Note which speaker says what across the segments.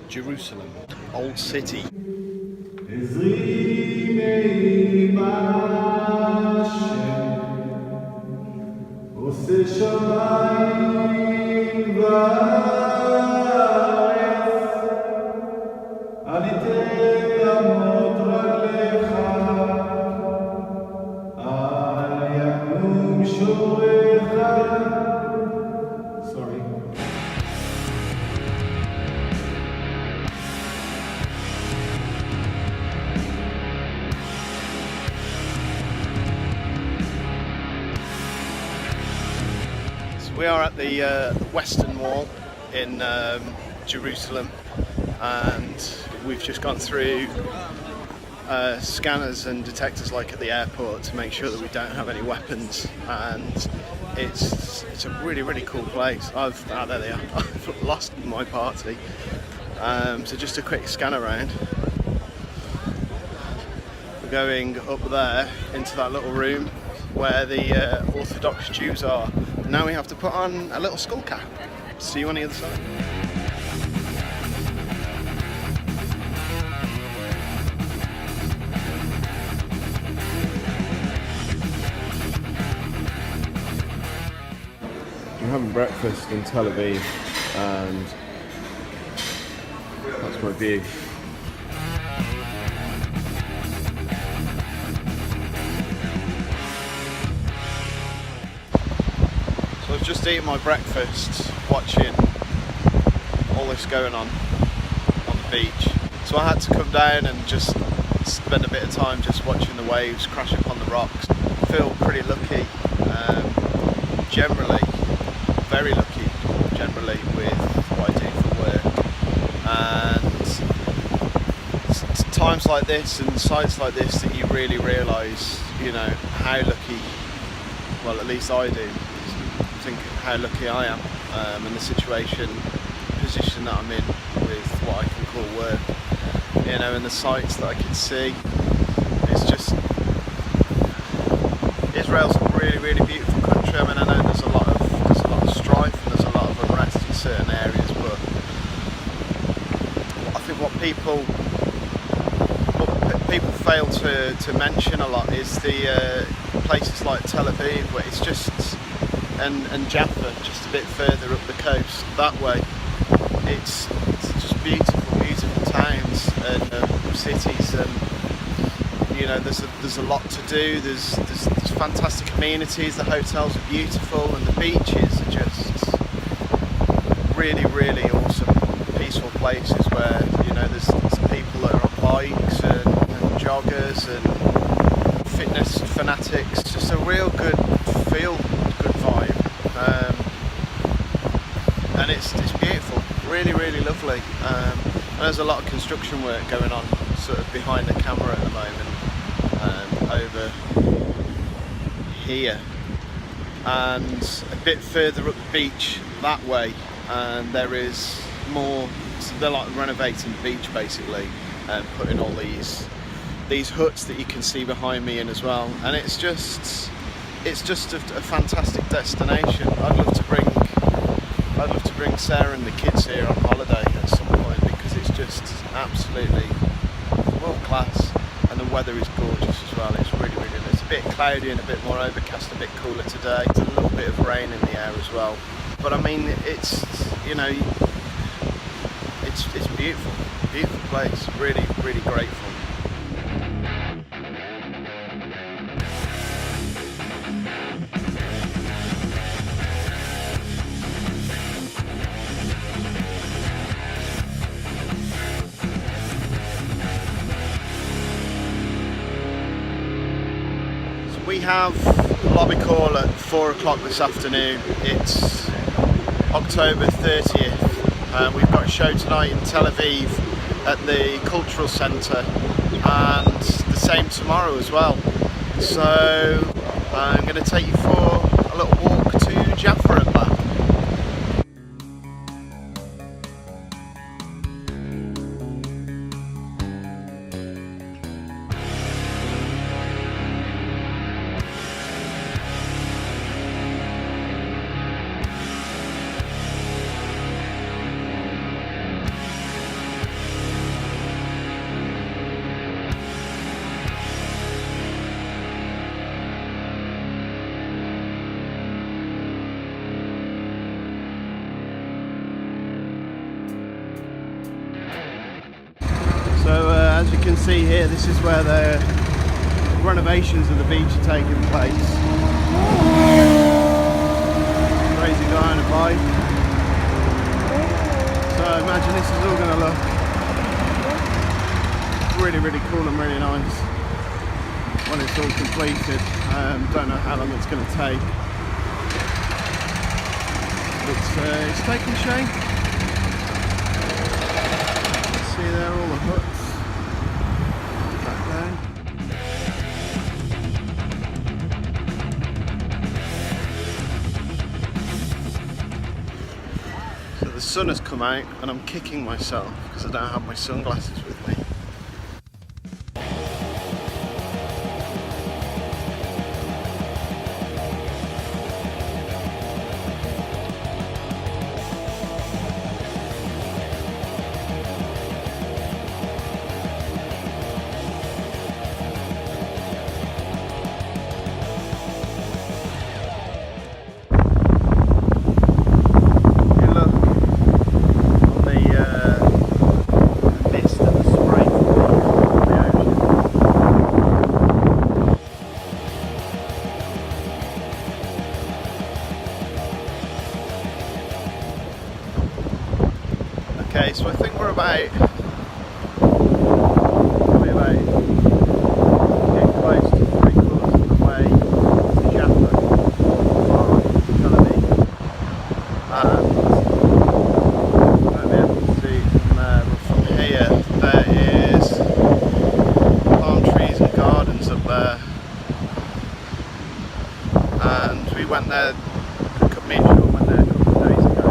Speaker 1: Jerusalem, Old City. We are at the Western Wall in Jerusalem, and we've just gone through scanners and detectors like at the airport to make sure that we don't have any weapons, and it's a really cool place. There they are. I've lost my party. So just a quick scan around. We're going up there into that little room where the Orthodox Jews are. Now we have to put on a little skull cap. See you on the other side.
Speaker 2: I'm having breakfast in Tel Aviv, and that's my view.
Speaker 1: So I've just eaten my breakfast, watching all this going on the beach. So I had to come down and just spend a bit of time just watching the waves crash upon the rocks. I feel pretty lucky, generally, very lucky generally with what I do for work. And it's times like this and sites like this that you really realise, you know, how lucky, well at least I do, think how lucky I am in the position that I'm in with what I can call work, you know, and the sights that I can see. It's just, Israel's a really beautiful country. I mean, I know there's a lot of strife and there's a lot of unrest in certain areas, but I think what people fail to mention a lot is the places like Tel Aviv, where it's just, and Jaffa, just a bit further up the coast that way. It's just beautiful towns and cities, and you know, there's a lot to do. There's fantastic amenities. The hotels are beautiful, and the beaches are just really awesome, peaceful places where, you know, there's people that are on bikes and joggers and fitness fanatics. Just a real good vibe, and it's beautiful, really lovely. And there's a lot of construction work going on sort of behind the camera at the moment, over here, and a bit further up the beach that way, and there is more. So they're like renovating the beach basically, and putting all these huts that you can see behind me in as well, and it's just a fantastic destination. I'd love to bring Sarah and the kids here on holiday at some point, because it's just absolutely world class, and the weather is gorgeous as well. It's really nice. It's a bit cloudy and a bit more overcast, a bit cooler today. There's a little bit of rain in the air as well, but I mean, it's, you know, it's beautiful place. Really grateful. We have a lobby call at 4 o'clock this afternoon. It's October 30th. We've got a show tonight in Tel Aviv at the Cultural Centre, and the same tomorrow as well. So I'm going to take you for a little walk to Jaffa and back. as you can see here, this is where the renovations of the beach are taking place. Crazy guy on a bike. So imagine this is all going to look really, really cool and really nice when it's all completed. Don't know how long it's going to take. It's taking shape. See there, all the huts back there. So the sun has come out and I'm kicking myself because I don't have my sunglasses with me. Okay, so I think we're about getting close to 3/4 of the way to Jaffa, Tel Aviv, and maybe I can see from here there is palm trees and gardens up there, and we went there. Me and Sean went there a couple of days ago.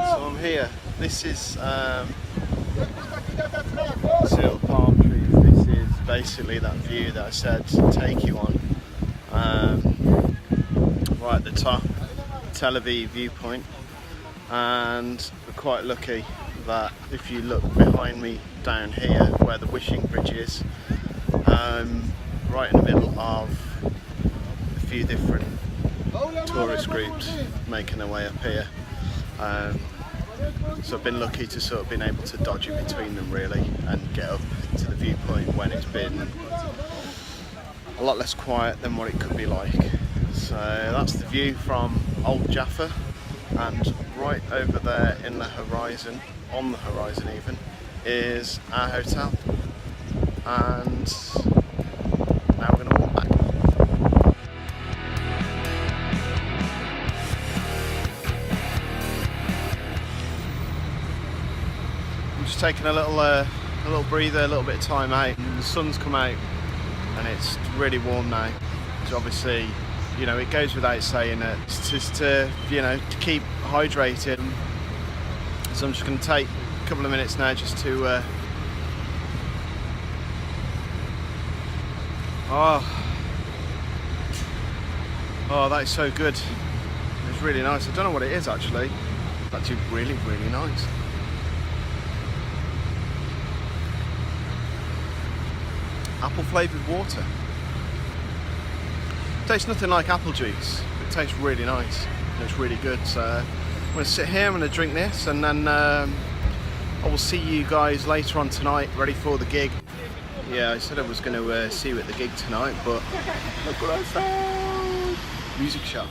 Speaker 1: So I'm here. This is still palm trees. This is basically that view that I said to take you on. Right at the top, Tel Aviv viewpoint, and we're quite lucky that if you look behind me down here where the wishing bridge is, right in the middle of a few different tourist groups making their way up here. So I've been lucky to sort of been able to dodge in between them really and get up to the viewpoint when it's been a lot less quiet than what it could be like. So that's the view from old Jaffa, and right over there in the horizon, on the horizon even, is our hotel. And now we're going to walk back. Just taking a little breather, a little bit of time out. The sun's come out and it's really warm now. So obviously, you know, it goes without saying that it's just to, you know, to keep hydrated. So I'm just going to take a couple of minutes now just to oh, that is so good. It's really nice. I don't know what it is actually. It's actually really, really nice. Apple flavoured water. Tastes nothing like apple juice. It tastes really nice. It's really good. So I'm going to sit here, I'm going to drink this, and then I will see you guys later on tonight, ready for the gig. Yeah, I said I was going to see you at the gig tonight, but look what I found! Music shop.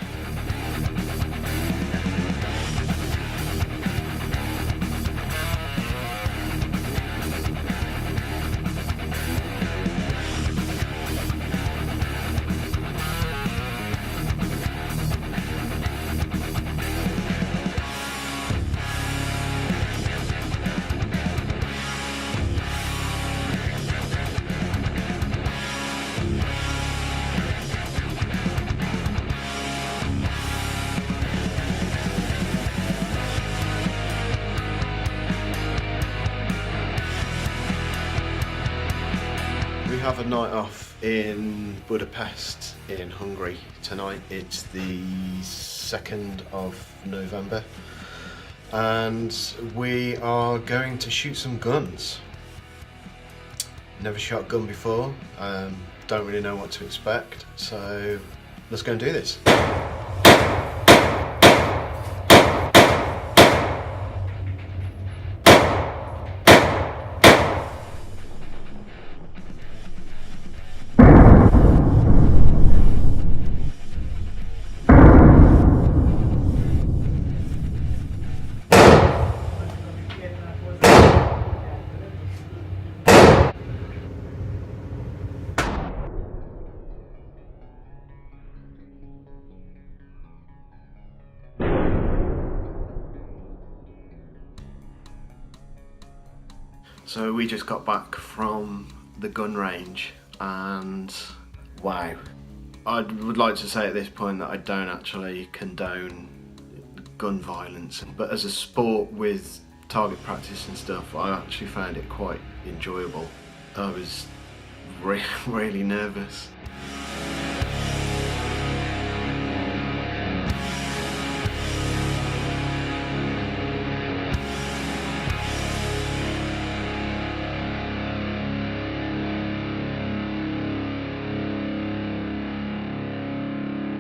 Speaker 1: have a night off in Budapest in Hungary tonight. It's the 2nd of November and we are going to shoot some guns. Never shot a gun before, don't really know what to expect, so let's go and do this. So we just got back from the gun range and wow. I would like to say at this point that I don't actually condone gun violence, but as a sport with target practice and stuff, I actually found it quite enjoyable. I was really nervous.